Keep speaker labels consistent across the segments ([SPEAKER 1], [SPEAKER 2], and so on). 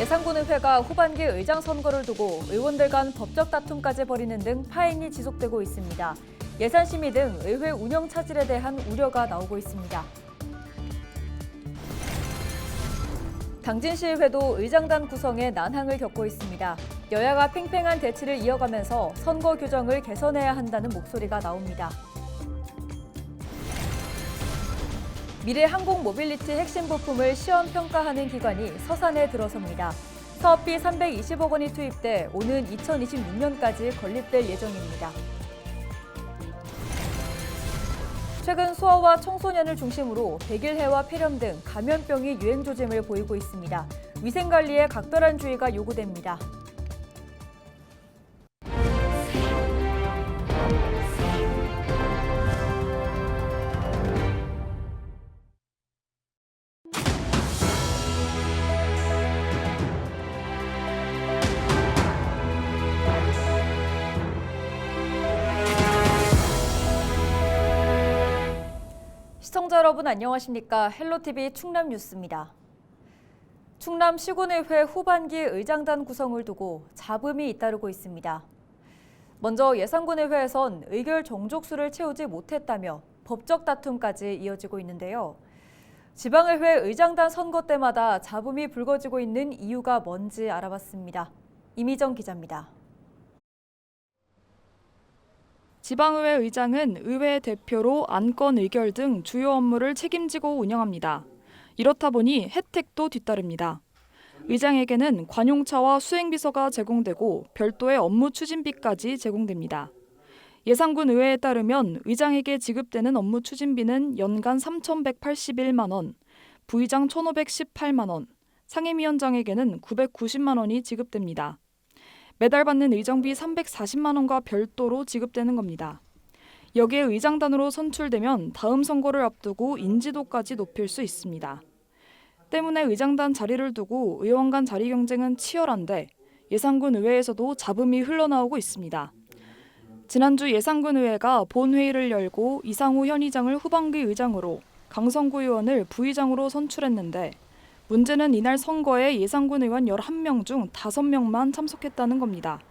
[SPEAKER 1] 예산군의회가 후반기 의장 선거를 두고 의원들 간 법적 다툼까지 벌이는 등 파행이 지속되고 있습니다. 예산 심의 등 의회 운영 차질에 대한 우려가 나오고 있습니다. 당진시의회도 의장단 구성에 난항을 겪고 있습니다. 여야가 팽팽한 대치를 이어가면서 선거 규정을 개선해야 한다는 목소리가 나옵니다. 미래 항공 모빌리티 핵심 부품을 시험 평가하는 기관이 서산에 들어섭니다. 사업비 320억 원이 투입돼 오는 2026년까지 건립될 예정입니다. 최근 소아와 청소년을 중심으로 백일해와 폐렴 등 감염병이 유행 조짐을 보이고 있습니다. 위생관리에 각별한 주의가 요구됩니다. 시청자 여러분 안녕하십니까? 헬로티비 충남 뉴스입니다. 충남 시군의회 후반기 의장단 구성을 두고 잡음이 잇따르고 있습니다. 먼저 예산군의회에선 의결 정족수를 채우지 못했다며 법적 다툼까지 이어지고 있는데요. 지방의회 의장단 선거 때마다 잡음이 불거지고 있는 이유가 뭔지 알아봤습니다. 이미정 기자입니다.
[SPEAKER 2] 지방의회 의장은 의회 대표로 안건 의결 등 주요 업무를 책임지고 운영합니다. 이렇다 보니 혜택도 뒤따릅니다. 의장에게는 관용차와 수행비서가 제공되고 별도의 업무 추진비까지 제공됩니다. 예산군 의회에 따르면 의장에게 지급되는 업무 추진비는 연간 3,181만 원, 부의장 1,518만 원, 상임위원장에게는 990만 원이 지급됩니다. 매달 받는 의정비 340만 원과 별도로 지급되는 겁니다. 여기에 의장단으로 선출되면 다음 선거를 앞두고 인지도까지 높일 수 있습니다. 때문에 의장단 자리를 두고 의원 간 자리 경쟁은 치열한데 예산군 의회에서도 잡음이 흘러나오고 있습니다. 지난주 예산군 의회가 본회의를 열고 이상우 현 의장을 후반기 의장으로 강성구 의원을 부의장으로 선출했는데 문제는 이날 선거에 예산군 의원 11명 중 5명만 참석했다는 겁니다.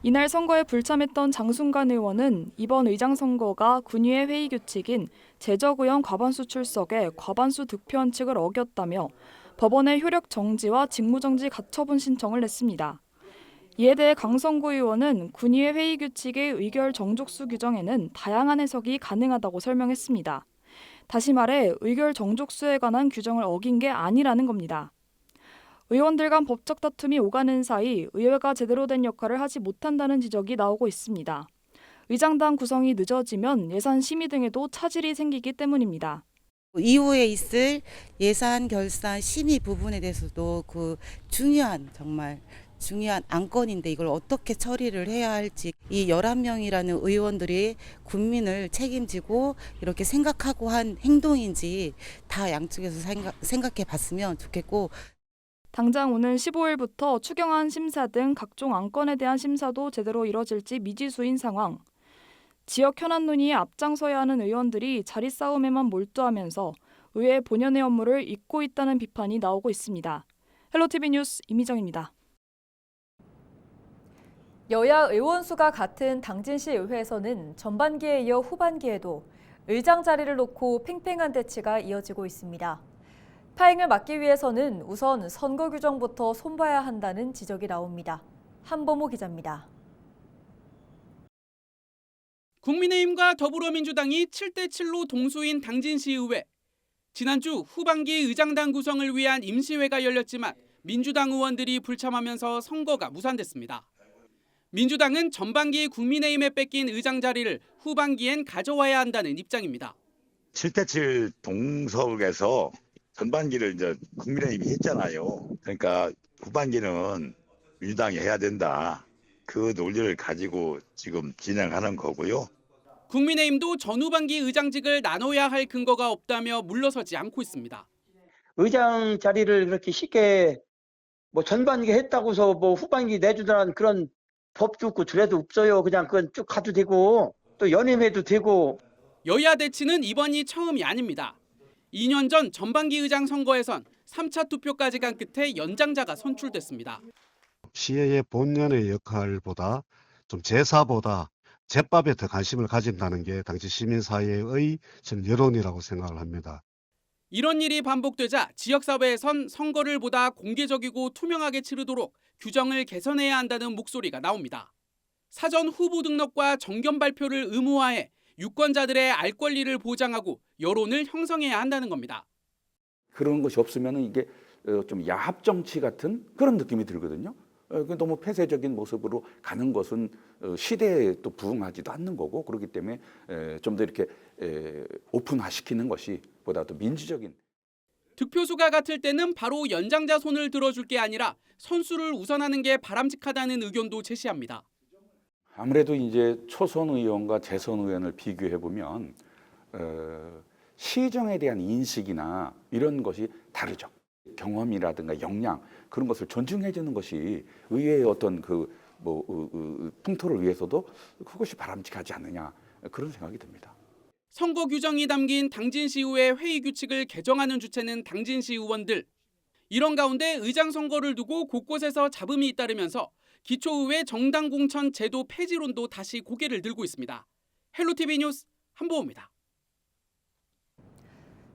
[SPEAKER 2] 이날 선거에 불참했던 장순관 의원은 이번 의장 선거가 군의회 회의 규칙인 재적의원 과반수 출석에 과반수 득표 원칙을 어겼다며 법원에 효력 정지와 직무정지 가처분 신청을 냈습니다. 이에 대해 강성구 의원은 군의회 회의 규칙의 의결 정족수 규정에는 다양한 해석이 가능하다고 설명했습니다. 다시 말해 의결 정족수에 관한 규정을 어긴 게 아니라는 겁니다. 의원들 간 법적 다툼이 오가는 사이 의회가 제대로 된 역할을 하지 못한다는 지적이 나오고 있습니다. 의장단 구성이 늦어지면 예산 심의 등에도 차질이 생기기 때문입니다.
[SPEAKER 3] 이후에 있을 예산 결산 심의 부분에 대해서도 정말 중요한 안건인데 이걸 어떻게 처리를 해야 할지 이 11명이라는 의원들이 국민을 책임지고 이렇게 생각하고 한 행동인지 다 양쪽에서 생각해 봤으면 좋겠고
[SPEAKER 2] 당장 오는 15일부터 추경안 심사 등 각종 안건에 대한 심사도 제대로 이뤄질지 미지수인 상황. 지역 현안 논의에 앞장서야 하는 의원들이 자리 싸움에만 몰두하면서 의회 본연의 업무를 잊고 있다는 비판이 나오고 있습니다. 헬로티비 뉴스 이미정입니다.
[SPEAKER 1] 여야 의원 수가 같은 당진시 의회에서는 전반기에 이어 후반기에도 의장 자리를 놓고 팽팽한 대치가 이어지고 있습니다. 파행을 막기 위해서는 우선 선거 규정부터 손봐야 한다는 지적이 나옵니다. 한범호 기자입니다.
[SPEAKER 4] 국민의힘과 더불어민주당이 7대7로 동수인 당진시의회. 지난주 후반기 의장단 구성을 위한 임시회가 열렸지만 민주당 의원들이 불참하면서 선거가 무산됐습니다. 민주당은 전반기 국민의힘에 뺏긴 의장 자리를 후반기엔 가져와야 한다는 입장입니다.
[SPEAKER 5] 7대7 동석에서 전반기를 이제 국민의힘이 했잖아요. 그러니까 후반기는 민주당이 해야 된다. 그 논리를 가지고 지금 진행하는 거고요.
[SPEAKER 4] 국민의힘도 전후반기 의장직을 나눠야 할 근거가 없다며 물러서지 않고 있습니다.
[SPEAKER 6] 의장 자리를 그렇게 쉽게 전반기 했다고서 후반기 내주라는 그런 법도 없고 주례도 없어요. 그냥 그건 쭉 가도 되고 또 연임해도 되고.
[SPEAKER 4] 여야 대치는 이번이 처음이 아닙니다. 2년 전 전반기 의장 선거에선 3차 투표까지 간 끝에 연장자가 선출됐습니다.
[SPEAKER 7] 시의회 본연의 역할보다 좀 제사보다 제밥에 더 관심을 가진다는 게 당시 시민사회의 전 여론이라고 생각을 합니다.
[SPEAKER 4] 이런 일이 반복되자 지역사회에선 선거를 보다 공개적이고 투명하게 치르도록 규정을 개선해야 한다는 목소리가 나옵니다. 사전 후보 등록과 정견 발표를 의무화해 유권자들의 알 권리를 보장하고 여론을 형성해야 한다는 겁니다.
[SPEAKER 8] 그런 것이 없으면 이게 좀 야합 정치 같은 그런 느낌이 들거든요. 너무 폐쇄적인 모습으로 가는 것은 시대에 또 부응하지도 않는 거고, 그렇기 때문에 좀 더 이렇게 오픈화시키는 것이 보다 더 민주적인.
[SPEAKER 4] 득표수가 같을 때는 바로 연장자 손을 들어줄 게 아니라 선수를 우선하는 게 바람직하다는 의견도 제시합니다.
[SPEAKER 8] 아무래도 이제 초선 의원과 재선 의원을 비교해 보면 시정에 대한 인식이나 이런 것이 다르죠. 경험이라든가 역량 그런 것을 존중해 주는 것이 의회의 어떤 풍토를 위해서도 그것이 바람직하지 않느냐, 그런 생각이 듭니다.
[SPEAKER 4] 선거 규정이 담긴 당진시의회 회의 규칙을 개정하는 주체는 당진시 의원들. 이런 가운데 의장 선거를 두고 곳곳에서 잡음이 잇따르면서 기초의회 정당 공천 제도 폐지론도 다시 고개를 들고 있습니다. 헬로티비 뉴스 한보호입니다.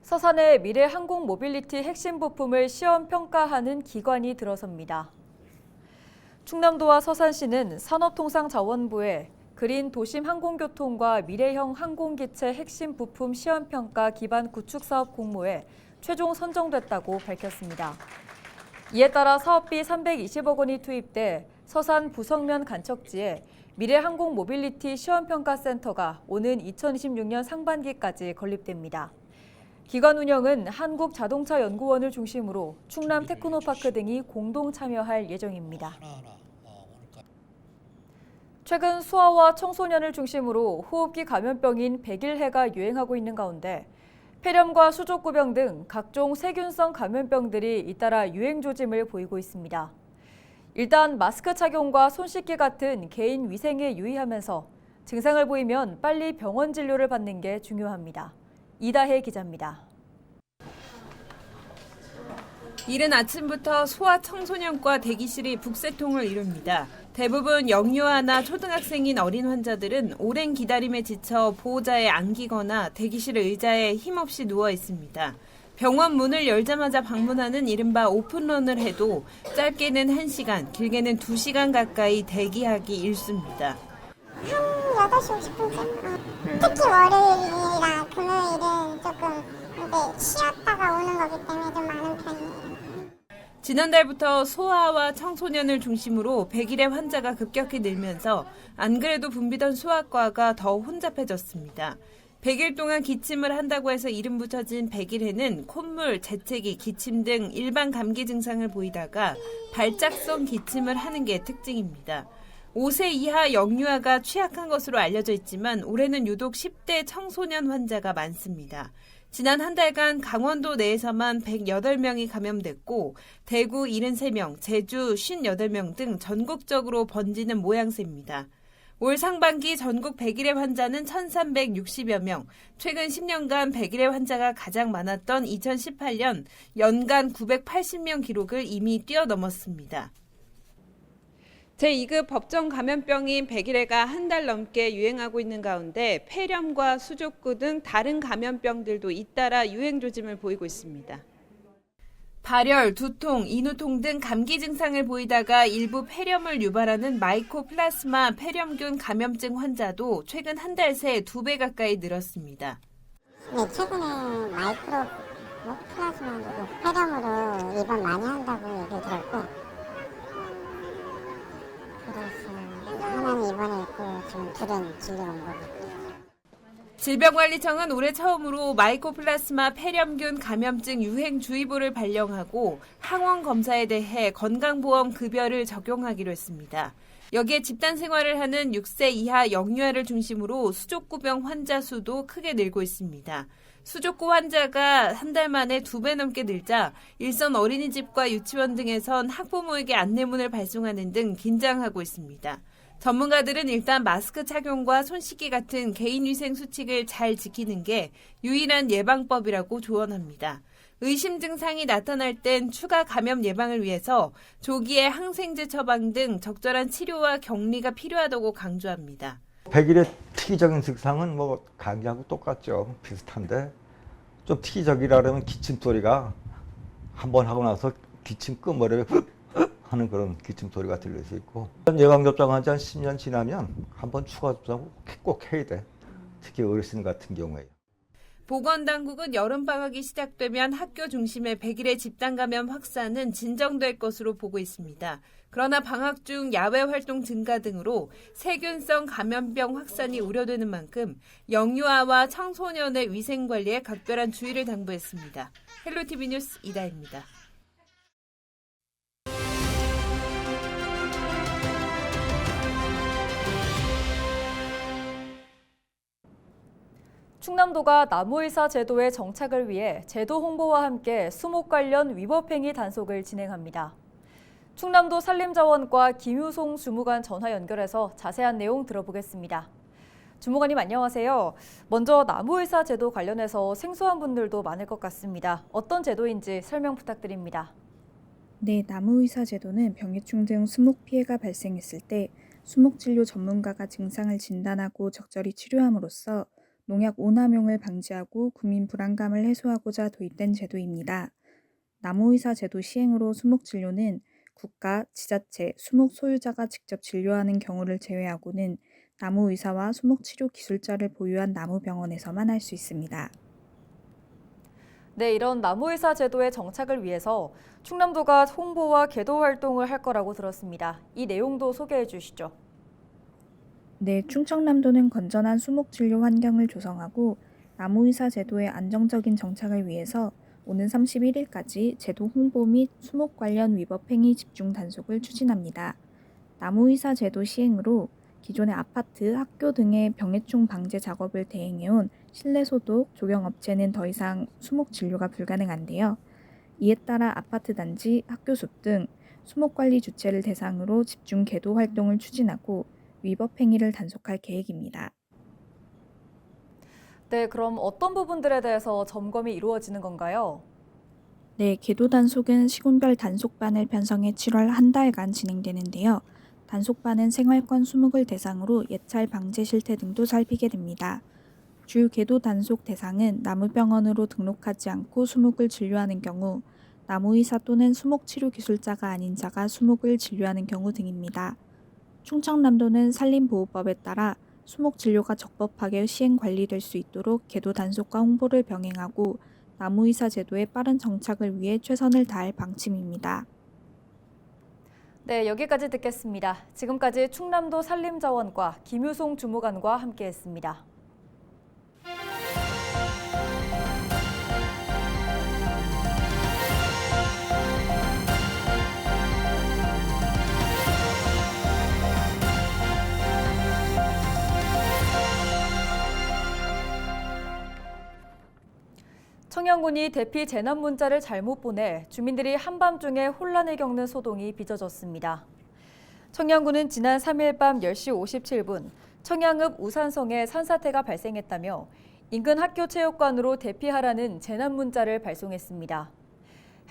[SPEAKER 1] 서산의 미래 항공 모빌리티 핵심 부품을 시험 평가하는 기관이 들어섭니다. 충남도와 서산시는 산업통상자원부에 그린 도심 항공교통과 미래형 항공기체 핵심 부품 시험 평가 기반 구축 사업 공모에 최종 선정됐다고 밝혔습니다. 이에 따라 사업비 320억 원이 투입돼 서산 부성면 간척지에 미래 항공 모빌리티 시험 평가 센터가 오는 2026년 상반기까지 건립됩니다. 기관 운영은 한국자동차연구원을 중심으로 충남 테크노파크 등이 공동 참여할 예정입니다. 최근 소아와 청소년을 중심으로 호흡기 감염병인 백일해가 유행하고 있는 가운데 폐렴과 수족구병 등 각종 세균성 감염병들이 잇따라 유행 조짐을 보이고 있습니다. 일단 마스크 착용과 손 씻기 같은 개인 위생에 유의하면서 증상을 보이면 빨리 병원 진료를 받는 게 중요합니다. 이다혜 기자입니다.
[SPEAKER 9] 이른 아침부터 소아 청소년과 대기실이 북새통을 이룹니다. 대부분 영유아나 초등학생인 어린 환자들은 오랜 기다림에 지쳐 보호자에 안기거나 대기실 의자에 힘없이 누워 있습니다. 병원 문을 열자마자 방문하는 이른바 오픈런을 해도 짧게는 1시간, 길게는 2시간 가까이 대기하기 일쑤입니다.
[SPEAKER 10] 한 8시 50분쯤? 특히 월요일이나 금요일은 조금 쉬었다가 오는 거기 때문에 좀 많은 편이에요.
[SPEAKER 9] 지난달부터 소아와 청소년을 중심으로 백일해 환자가 급격히 늘면서 안 그래도 붐비던 소아과가 더 혼잡해졌습니다. 100일 동안 기침을 한다고 해서 이름 붙여진 백일해는 콧물, 재채기, 기침 등 일반 감기 증상을 보이다가 발작성 기침을 하는 게 특징입니다. 5세 이하 영유아가 취약한 것으로 알려져 있지만 올해는 유독 10대 청소년 환자가 많습니다. 지난 한 달간 강원도 내에서만 108명이 감염됐고 대구 73명, 제주 58명 등 전국적으로 번지는 모양새입니다. 올 상반기 전국 백일해 환자는 1,360여 명, 최근 10년간 백일해 환자가 가장 많았던 2018년 연간 980명 기록을 이미 뛰어넘었습니다. 제2급 법정 감염병인 백일해가 한 달 넘게 유행하고 있는 가운데 폐렴과 수족구 등 다른 감염병들도 잇따라 유행 조짐을 보이고 있습니다. 발열, 두통, 인후통 등 감기 증상을 보이다가 일부 폐렴을 유발하는 마이코플라스마 폐렴균 감염증 환자도 최근 한 달 새 2배 가까이 늘었습니다.
[SPEAKER 10] 네, 최근에 마이크로플라스마 폐렴으로 입원 많이 한다고 얘기 들었고 그래서 하나는 입원해 있고 지금 둘은 진료 온 거고.
[SPEAKER 9] 질병관리청은 올해 처음으로 마이코플라스마 폐렴균 감염증 유행주의보를 발령하고 항원 검사에 대해 건강보험 급여를 적용하기로 했습니다. 여기에 집단 생활을 하는 6세 이하 영유아를 중심으로 수족구병 환자 수도 크게 늘고 있습니다. 수족구 환자가 한 달 만에 2배 넘게 늘자 일선 어린이집과 유치원 등에선 학부모에게 안내문을 발송하는 등 긴장하고 있습니다. 전문가들은 일단 마스크 착용과 손 씻기 같은 개인위생 수칙을 잘 지키는 게 유일한 예방법이라고 조언합니다. 의심 증상이 나타날 땐 추가 감염 예방을 위해서 조기에 항생제 처방 등 적절한 치료와 격리가 필요하다고 강조합니다.
[SPEAKER 11] 100일의 특이적인 증상은 뭐 감기하고 똑같죠. 비슷한데 좀 특이적이라 그러면 기침 소리가 한 번 하고 나서 기침 끝머리에 하는 그런 기침 소리가 들릴 수 있고, 예방 접종한 지 한 10년 지나면 한 번 추가 접종 꼭 해야 돼. 특히 어르신 같은 경우에.
[SPEAKER 9] 보건당국은 여름방학이 시작되면 학교 중심의 100일의 집단 감염 확산은 진정될 것으로 보고 있습니다. 그러나 방학 중 야외 활동 증가 등으로 세균성 감염병 확산이 우려되는 만큼 영유아와 청소년의 위생관리에 각별한 주의를 당부했습니다. 헬로티비 뉴스 이다혜입니다.
[SPEAKER 1] 충남도가 나무의사 제도의 정착을 위해 제도 홍보와 함께 수목 관련 위법행위 단속을 진행합니다. 충남도 산림자원과 김유송 주무관 전화 연결해서 자세한 내용 들어보겠습니다. 주무관님 안녕하세요. 먼저 나무의사 제도 관련해서 생소한 분들도 많을 것 같습니다. 어떤 제도인지 설명 부탁드립니다.
[SPEAKER 12] 네, 나무의사 제도는 병해충 등 수목 피해가 발생했을 때 수목진료 전문가가 증상을 진단하고 적절히 치료함으로써 농약 오남용을 방지하고 국민 불안감을 해소하고자 도입된 제도입니다. 나무의사 제도 시행으로 수목진료는 국가, 지자체, 수목 소유자가 직접 진료하는 경우를 제외하고는 나무의사와 수목치료 기술자를 보유한 나무병원에서만 할 수 있습니다.
[SPEAKER 1] 네, 이런 나무의사 제도의 정착을 위해서 충남도가 홍보와 계도 활동을 할 거라고 들었습니다. 이 내용도 소개해 주시죠.
[SPEAKER 12] 네, 충청남도는 건전한 수목진료 환경을 조성하고 나무의사 제도의 안정적인 정착을 위해서 오는 31일까지 제도 홍보 및 수목 관련 위법행위 집중 단속을 추진합니다. 나무의사 제도 시행으로 기존의 아파트, 학교 등의 병해충 방제 작업을 대행해온 실내 소독, 조경업체는 더 이상 수목 진료가 불가능한데요. 이에 따라 아파트 단지, 학교 숲 등 수목관리 주체를 대상으로 집중 계도 활동을 추진하고 위법 행위를 단속할 계획입니다.
[SPEAKER 1] 네, 그럼 어떤 부분들에 대해서 점검이 이루어지는 건가요?
[SPEAKER 12] 네, 계도 단속은 시군별 단속반을 편성해 7월 한 달간 진행되는데요. 단속반은 생활권 수목을 대상으로 예찰 방제 실태 등도 살피게 됩니다. 주 계도 단속 대상은 나무병원으로 등록하지 않고 수목을 진료하는 경우, 나무의사 또는 수목치료기술자가 아닌 자가 수목을 진료하는 경우 등입니다. 충청남도는 산림보호법에 따라 수목 진료가 적법하게 시행 관리될 수 있도록 계도 단속과 홍보를 병행하고 나무의사 제도의 빠른 정착을 위해 최선을 다할 방침입니다.
[SPEAKER 1] 네, 여기까지 듣겠습니다. 지금까지 충남도 산림자원과 김유송 주무관과 함께했습니다. 청양군이 대피 재난 문자를 잘못 보내 주민들이 한밤중에 혼란을 겪는 소동이 빚어졌습니다. 청양군은 지난 3일 밤 10시 57분 청양읍 우산성에 산사태가 발생했다며 인근 학교 체육관으로 대피하라는 재난 문자를 발송했습니다.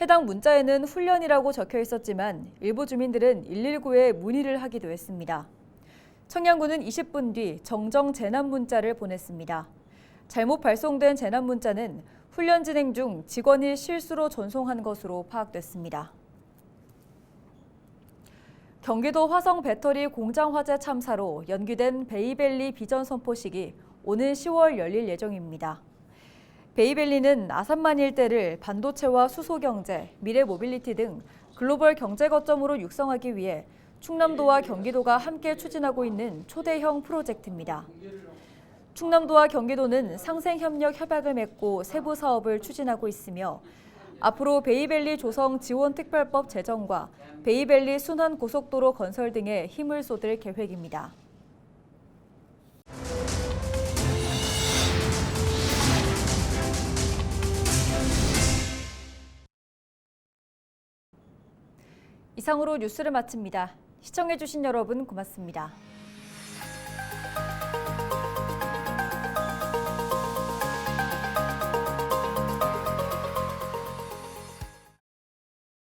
[SPEAKER 1] 해당 문자에는 훈련이라고 적혀 있었지만 일부 주민들은 119에 문의를 하기도 했습니다. 청양군은 20분 뒤 정정 재난 문자를 보냈습니다. 잘못 발송된 재난 문자는 훈련 진행 중 직원이 실수로 전송한 것으로 파악됐습니다. 경기도 화성 배터리 공장 화재 참사로 연기된 베이밸리 비전 선포식이 오는 10월 열릴 예정입니다. 베이밸리는 아산만 일대를 반도체와 수소경제, 미래모빌리티 등 글로벌 경제 거점으로 육성하기 위해 충남도와 경기도가 함께 추진하고 있는 초대형 프로젝트입니다. 충남도와 경기도는 상생협력 협약을 맺고 세부 사업을 추진하고 있으며 앞으로 베이밸리 조성 지원 특별법 제정과 베이밸리 순환 고속도로 건설 등에 힘을 쏟을 계획입니다. 이상으로 뉴스를 마칩니다. 시청해주신 여러분 고맙습니다.